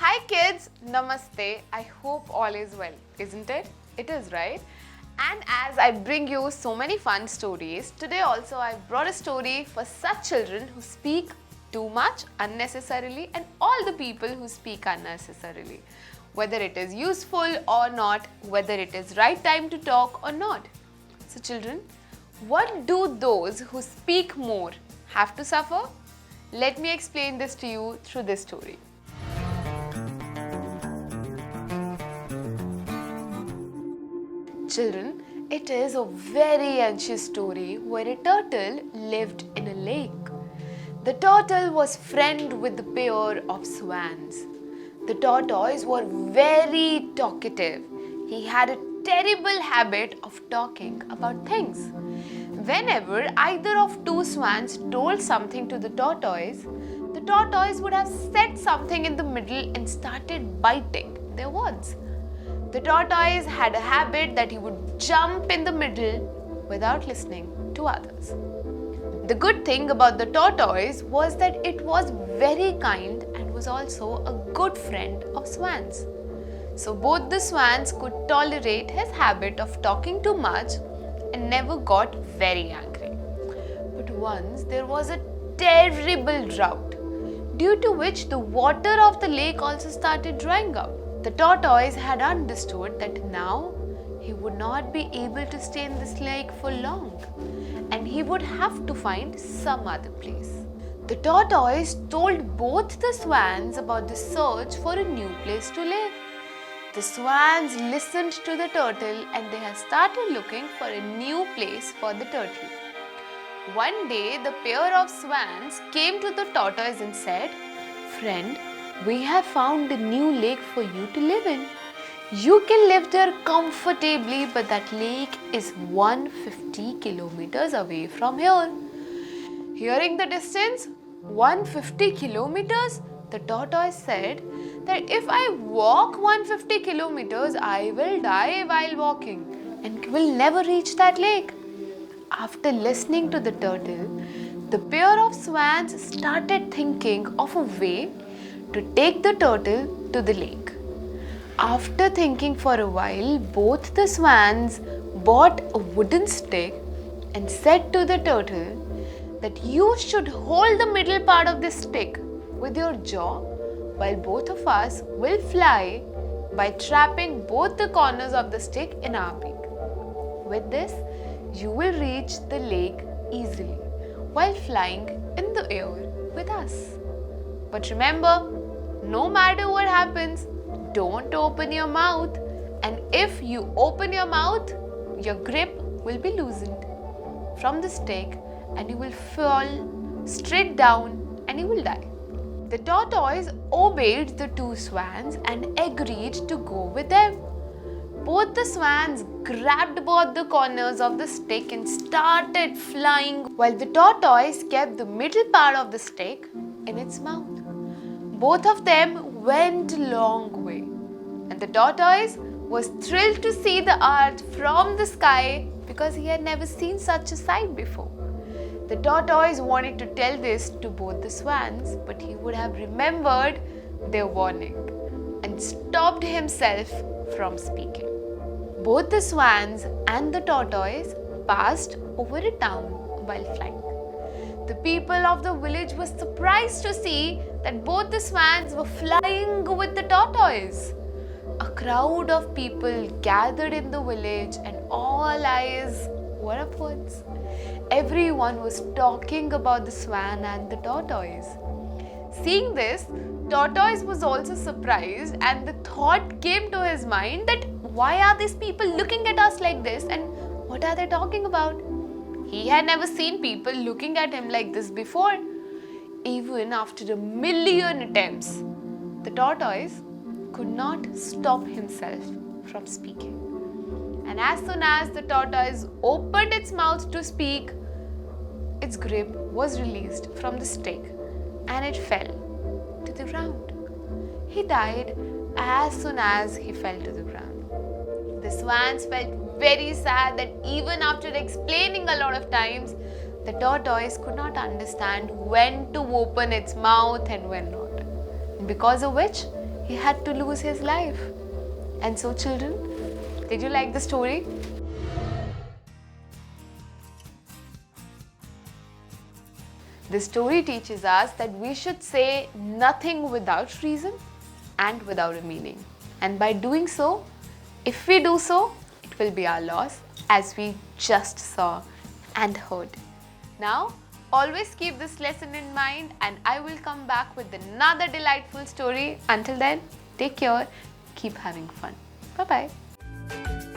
Hi kids, Namaste. I hope all is well, isn't it? It is, right? And as I bring you so many fun stories, today also I brought a story for such children who speak too much unnecessarily and all the people who speak unnecessarily. Whether it is useful or not, whether it is right time to talk or not. So children, what do those who speak more have to suffer? Let me explain this to you through this story. Children, it is a very ancient story where a turtle lived in a lake. The turtle was friend with the pair of swans. The tortoise were very talkative. He had a terrible habit of talking about things. Whenever either of two swans told something to the tortoise would have said something in the middle and started biting their words. The tortoise had a habit that he would jump in the middle without listening to others. The good thing about the tortoise was that it was very kind and was also a good friend of swans. So both the swans could tolerate his habit of talking too much and never got very angry. But once there was a terrible drought, due to which the water of the lake also started drying up. The tortoise had understood that now he would not be able to stay in this lake for long and he would have to find some other place. The tortoise told both the swans about the search for a new place to live. The swans listened to the turtle and they had started looking for a new place for the turtle. One day, the pair of swans came to the tortoise and said, "Friend, we have found a new lake for you to live in. You can live there comfortably, but that lake is 150 kilometers away from here." Hearing the distance, 150 kilometers, the tortoise said that if I walk 150 kilometers, I will die while walking and will never reach that lake. After listening to the turtle, the pair of swans started thinking of a way to take the turtle to the lake. After thinking for a while, both the swans bought a wooden stick and said to the turtle that you should hold the middle part of the stick with your jaw while both of us will fly by trapping both the corners of the stick in our beak. With this, you will reach the lake easily while flying in the air with us. But remember, no matter what happens, don't open your mouth, and if you open your mouth, your grip will be loosened from the stick and you will fall straight down and you will die. The tortoise obeyed the two swans and agreed to go with them. Both the swans grabbed both the corners of the stick and started flying while the tortoise kept the middle part of the stick in its mouth. Both of them went a long way, and the tortoise was thrilled to see the earth from the sky because he had never seen such a sight before. The tortoise wanted to tell this to both the swans, but he would have remembered their warning and stopped himself from speaking. Both the swans and the tortoise passed over a town while flying. The people of the village were surprised to see that both the swans were flying with the tortoise. A crowd of people gathered in the village and all eyes were upwards. Everyone was talking about the swan and the tortoise. Seeing this, tortoise was also surprised and the thought came to his mind that why are these people looking at us like this and what are they talking about? He had never seen people looking at him like this before. Even after 1,000,000 attempts, the tortoise could not stop himself from speaking. And as soon as the tortoise opened its mouth to speak, its grip was released from the stick and it fell to the ground. He died as soon as he fell to the ground. The swans felt very sad that even after explaining a lot of times, the tortoise could not understand when to open its mouth and when not. Because of which, he had to lose his life. And so, children, did you like the story? The story teaches us that we should say nothing without reason and without a meaning. And by doing so, if we do so, it will be our loss, as we just saw and heard. Now, always keep this lesson in mind, and I will come back with another delightful story. Until then, take care, keep having fun. Bye-bye.